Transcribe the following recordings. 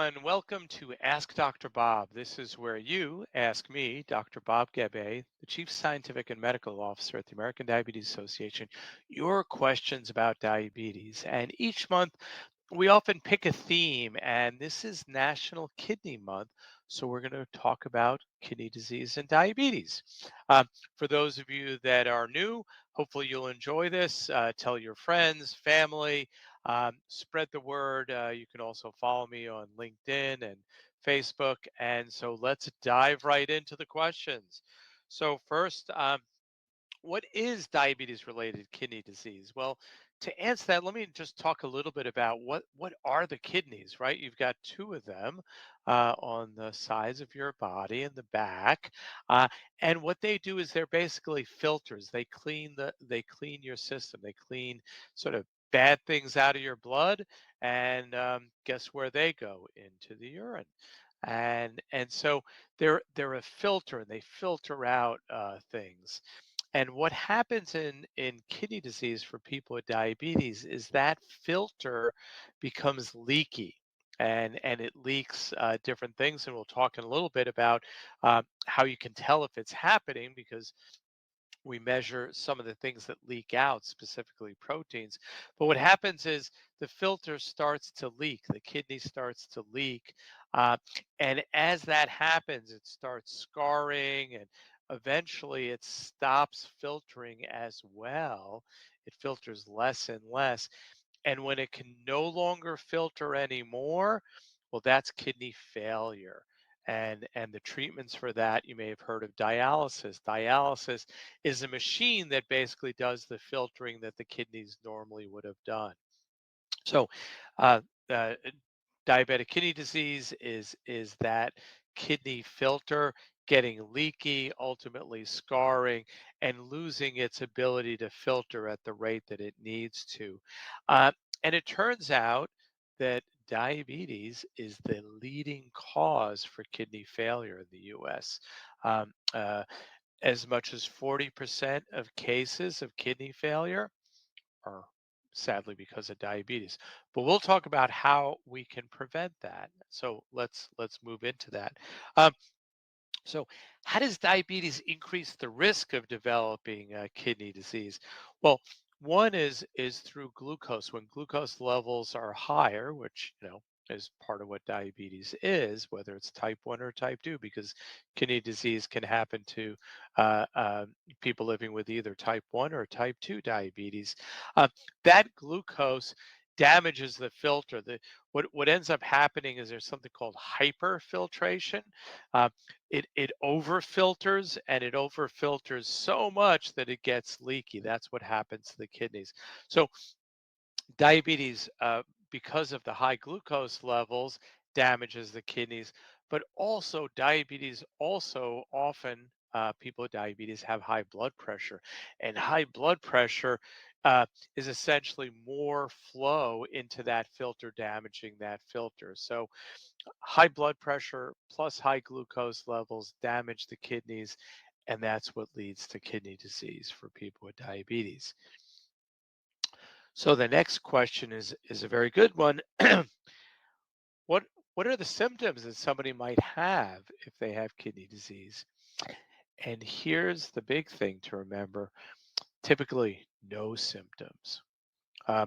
everyone. Welcome to Ask Dr. Bob. This is where you ask me, Dr. Bob Gabbay, the Chief Scientific and Medical Officer at the American Diabetes Association, your questions about diabetes. And each month, we often pick a theme, and this is National Kidney Month. So, we're going to talk about kidney disease and diabetes. For those of you that are new, hopefully you'll enjoy this. Tell your friends, family, spread the word. You can also follow me on LinkedIn and Facebook. And so let's dive right into the questions. So, first, what is diabetes related kidney disease? Well, to answer that, let me just talk a little bit about what are the kidneys, right? You've got two of them on the sides of your body in the back, uh, and what they do is they're basically filters. They clean your system. They clean sort of bad things out of your blood, and guess where they go? Into the urine. And so they're a filter, and they filter out things. And what happens in kidney disease for people with diabetes is that filter becomes leaky. And it leaks different things, and we'll talk in a little bit about how you can tell if it's happening because we measure some of the things that leak out, specifically proteins. But what happens is the filter starts to leak, the kidney starts to leak. Uh, and as that happens, it starts scarring and eventually it stops filtering as well. It filters less and less. And when it can no longer filter anymore, well, that's kidney failure. And the treatments for that, you may have heard of dialysis. Dialysis is a machine that basically does the filtering that the kidneys normally would have done. So, uh, uh, diabetic kidney disease is that kidney filter getting leaky, ultimately scarring, and losing its ability to filter at the rate that it needs to. Uh, and it turns out that diabetes is the leading cause for kidney failure in the U.S. Um, uh, as much as 40% of cases of kidney failure are sadly because of diabetes. But we'll talk about how we can prevent that. So let's move into that. Um, so, how does diabetes increase the risk of developing kidney disease? Well, one is through glucose. When glucose levels are higher, which is part of what diabetes is, whether it's type 1 or type 2, because kidney disease can happen to people living with either type 1 or type 2 diabetes. Uh, that glucose damages the filter. What ends up happening is there's something called hyperfiltration. Uh, it overfilters, and it overfilters so much that it gets leaky. That's what happens to the kidneys. So diabetes, because of the high glucose levels, damages the kidneys. But also diabetes also often people with diabetes have high blood pressure, and high blood pressure is essentially more flow into that filter, damaging that filter. So high blood pressure plus high glucose levels damage the kidneys, and that's what leads to kidney disease for people with diabetes. So the next question is a very good one. what what are the symptoms that somebody might have if they have kidney disease? And here's the big thing to remember: typically no symptoms. Uh,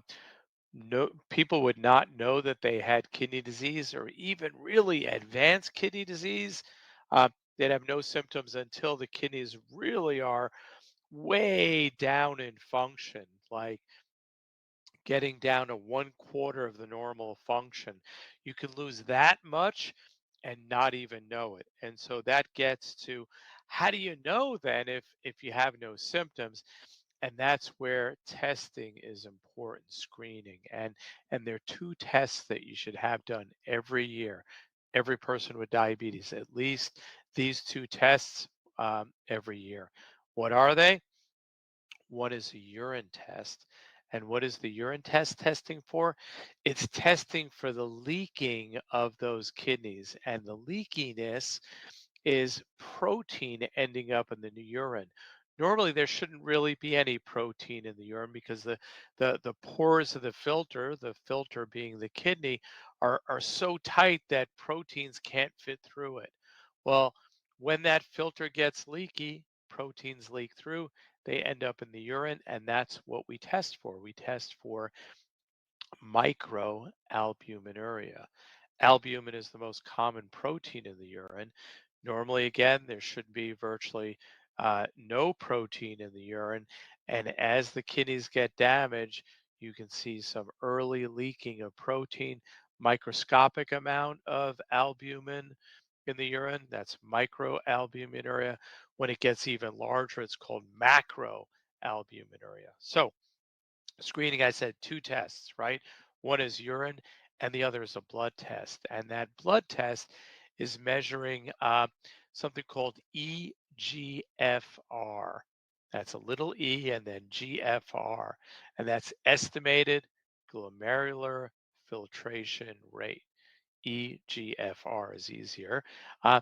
no, people would not know that they had kidney disease or even really advanced kidney disease. Uh, they'd have no symptoms until the kidneys really are way down in function, like getting down to 1/4 of the normal function. You can lose that much and not even know it. And so that gets to, how do you know then if you have no symptoms? And that's where testing is important, screening. And there are two tests that you should have done every year. Every person with diabetes, at least these two tests every year. What are they? One is a urine test. And what is the urine test testing for? It's testing for the leaking of those kidneys. And the leakiness is protein ending up in the urine. Normally, there shouldn't really be any protein in the urine because the pores of the filter being the kidney, are so tight that proteins can't fit through it. Well, when that filter gets leaky, proteins leak through, they end up in the urine, and that's what we test for. We test for microalbuminuria. Albumin is the most common protein in the urine. Normally, again, there should be virtually no protein in the urine. And as the kidneys get damaged, you can see some early leaking of protein, microscopic amount of albumin in the urine. That's microalbuminuria. When it gets even larger, it's called macroalbuminuria. So, screening, I said two tests, right? One is urine and the other is a blood test. And that blood test is measuring something called EGFR. That's a little e and then GFR. And that's estimated glomerular filtration rate. EGFR is easier. Uh,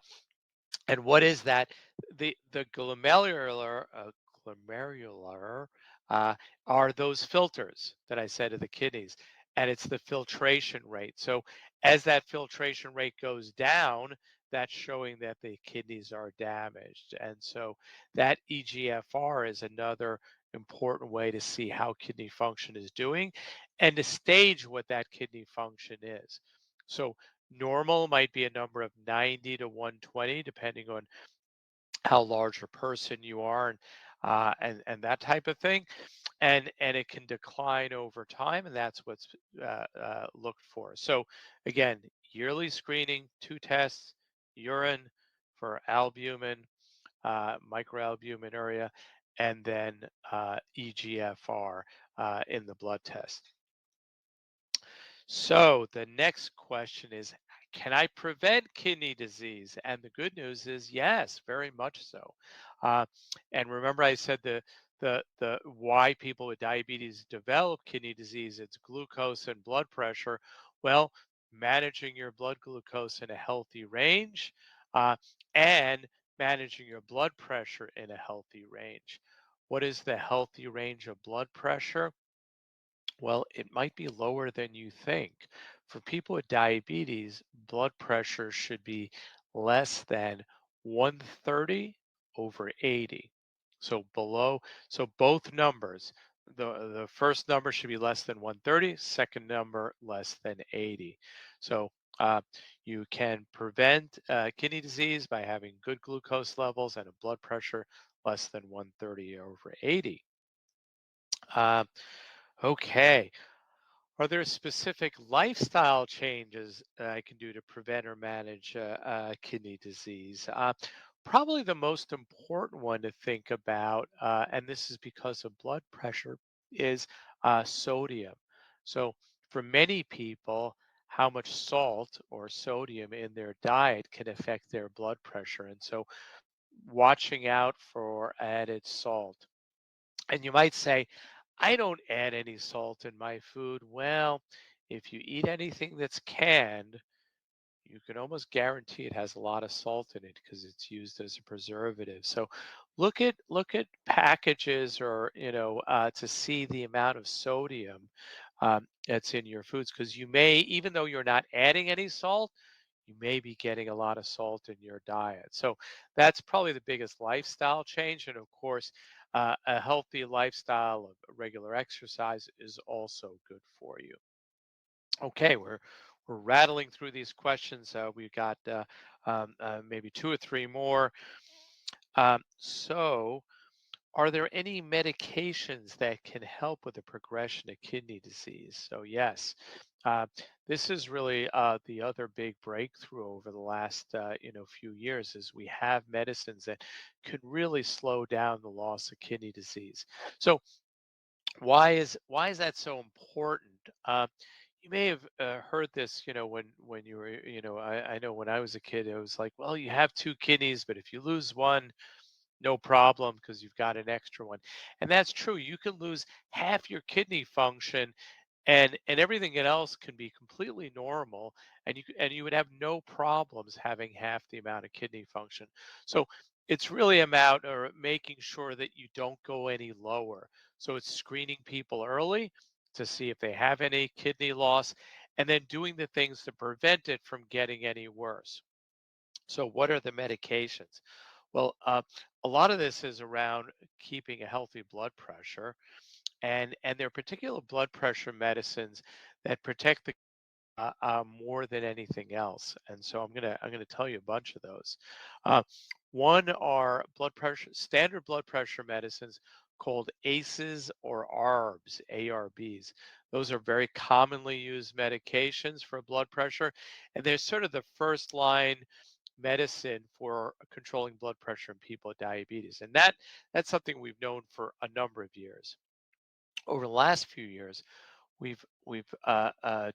and what is that? The glomerular uh, are those filters that I said of the kidneys, and it's the filtration rate. So as that filtration rate goes down, that's showing that the kidneys are damaged. And so that EGFR is another important way to see how kidney function is doing and to stage what that kidney function is. So normal might be a number of 90 to 120, depending on how large a person you are and that type of thing. And it can decline over time, and that's what's looked for. So again, yearly screening, two tests, urine for albumin, microalbuminuria, and then EGFR in the blood test. So the next question is, can I prevent kidney disease? And the good news is yes, very much so. Uh, and remember, I said the why people with diabetes develop kidney disease, it's glucose and blood pressure. Well, managing your blood glucose in a healthy range uh, and managing your blood pressure in a healthy range. What is the healthy range of blood pressure? Well, it might be lower than you think. For people with diabetes, blood pressure should be less than 130 over 80. So below, so both numbers, the first number should be less than 130, second number less than 80. So you can prevent kidney disease by having good glucose levels and a blood pressure less than 130 over 80. Uh, okay. Are there specific lifestyle changes I can do to prevent or manage kidney disease? Probably the most important one to think about, and this is because of blood pressure, is sodium. So, for many people, how much salt or sodium in their diet can affect their blood pressure. And so, watching out for added salt. And you might say, I don't add any salt in my food. Well, if you eat anything that's canned, you can almost guarantee it has a lot of salt in it because it's used as a preservative. So look at packages or to see the amount of sodium that's in your foods because you may, even though you're not adding any salt, you may be getting a lot of salt in your diet. So that's probably the biggest lifestyle change. And of course, a healthy lifestyle of regular exercise is also good for you. Okay, we're rattling through these questions. We've got maybe two or three more. So, are there any medications that can help with the progression of kidney disease? So, yes, uh, this is really the other big breakthrough over the last few years is we have medicines that could really slow down the loss of kidney disease. So, why is that so important? You may have heard this, when you were, I know when I was a kid, it was like, well, you have two kidneys, but if you lose one, no problem because you've got an extra one. And that's true. You can lose half your kidney function and everything else can be completely normal and you would have no problems having half the amount of kidney function. So it's really about or making sure that you don't go any lower. So it's screening people early to see if they have any kidney loss and then doing the things to prevent it from getting any worse. So, what are the medications? Well, a lot of this is around keeping a healthy blood pressure, and there are particular blood pressure medicines that protect the more than anything else. And so I'm gonna tell you a bunch of those. Uh, One are standard blood pressure medicines called ACEs or ARBs, ARBs. Those are very commonly used medications for blood pressure, and they're sort of the first line medicine for controlling blood pressure in people with diabetes. And that's something we've known for a number of years. Over the last few years, we've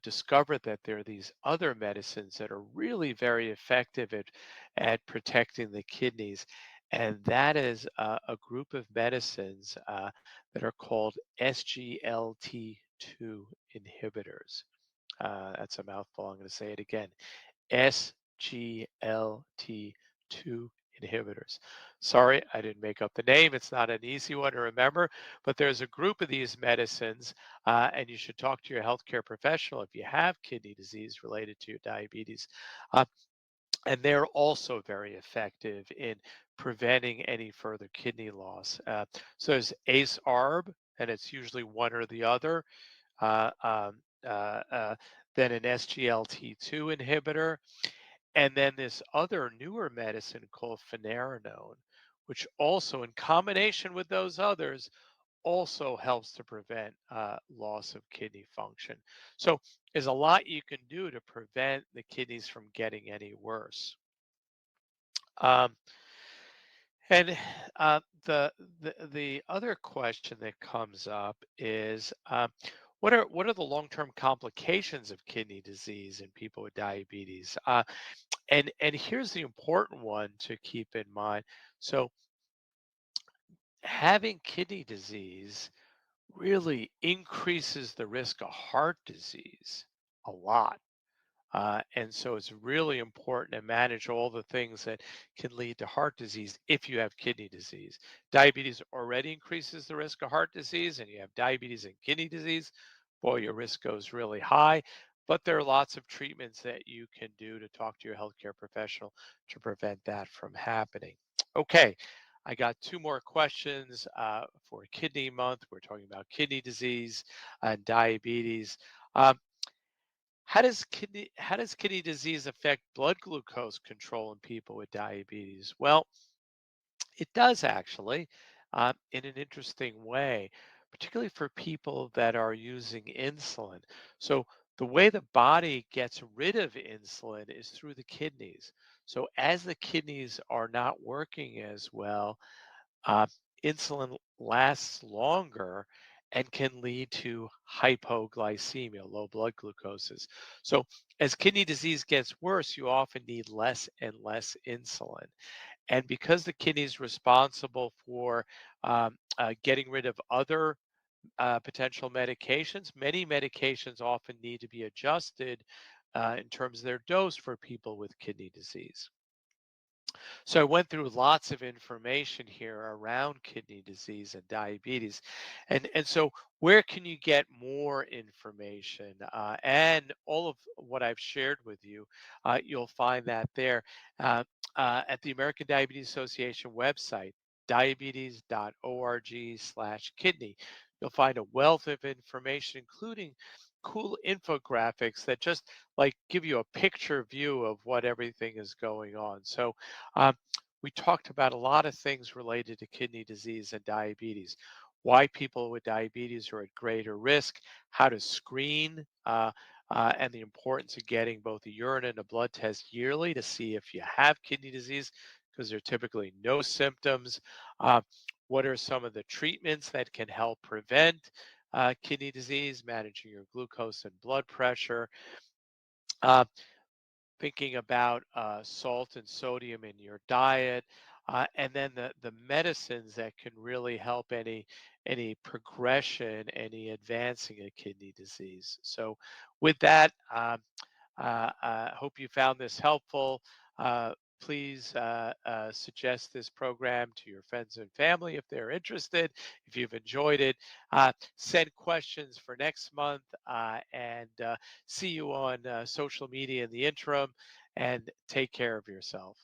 discovered that there are these other medicines that are really very effective at protecting the kidneys, and that is a group of medicines that are called SGLT2 inhibitors. That's a mouthful. I'm going to say it again. SGLT2 inhibitors. Sorry, I didn't make up the name. It's not an easy one to remember, but there's a group of these medicines, and you should talk to your healthcare professional if you have kidney disease related to your diabetes. Uh, and they're also very effective in preventing any further kidney loss. So there's ACE-ARB, and it's usually one or the other. Uh, um, uh, uh, then an SGLT2 inhibitor, and then this other newer medicine called finerenone, which also, in combination with those others, also helps to prevent loss of kidney function. So there's a lot you can do to prevent the kidneys from getting any worse. Um, and the other question that comes up is what are the long-term complications of kidney disease in people with diabetes? And here's the important one to keep in mind. So having kidney disease really increases the risk of heart disease a lot. And so it's really important to manage all the things that can lead to heart disease if you have kidney disease. Diabetes already increases the risk of heart disease, and you have diabetes and kidney disease, boy, your risk goes really high. But there are lots of treatments that you can do to talk to your healthcare professional to prevent that from happening. Okay, I got two more questions for Kidney Month. We're talking about kidney disease and diabetes. Um, how does kidney disease affect blood glucose control in people with diabetes? Well, it does actually, in an interesting way, particularly for people that are using insulin. So the way the body gets rid of insulin is through the kidneys. So as the kidneys are not working as well, uh, insulin lasts longer and can lead to hypoglycemia, low blood glucoses. So, as kidney disease gets worse, you often need less and less insulin. And because the kidney is responsible for getting rid of other potential medications, many medications often need to be adjusted in terms of their dose for people with kidney disease. So I went through lots of information here around kidney disease and diabetes, and so where can you get more information? And all of what I've shared with you, you'll find that there at the American Diabetes Association website, diabetes.org/kidney. You'll find a wealth of information, including cool infographics that just like give you a picture view of what everything is going on. So um, we talked about a lot of things related to kidney disease and diabetes, why people with diabetes are at greater risk, how to screen, and the importance of getting both a urine and a blood test yearly to see if you have kidney disease, because there are typically no symptoms. Uh, what are some of the treatments that can help prevent kidney disease, managing your glucose and blood pressure? Uh, Thinking about salt and sodium in your diet, and then the medicines that can really help any progression, any advancing of kidney disease. So, with that, hope you found this helpful. Please suggest this program to your friends and family if they're interested, if you've enjoyed it. Send questions for next month and see you on social media in the interim, and take care of yourself.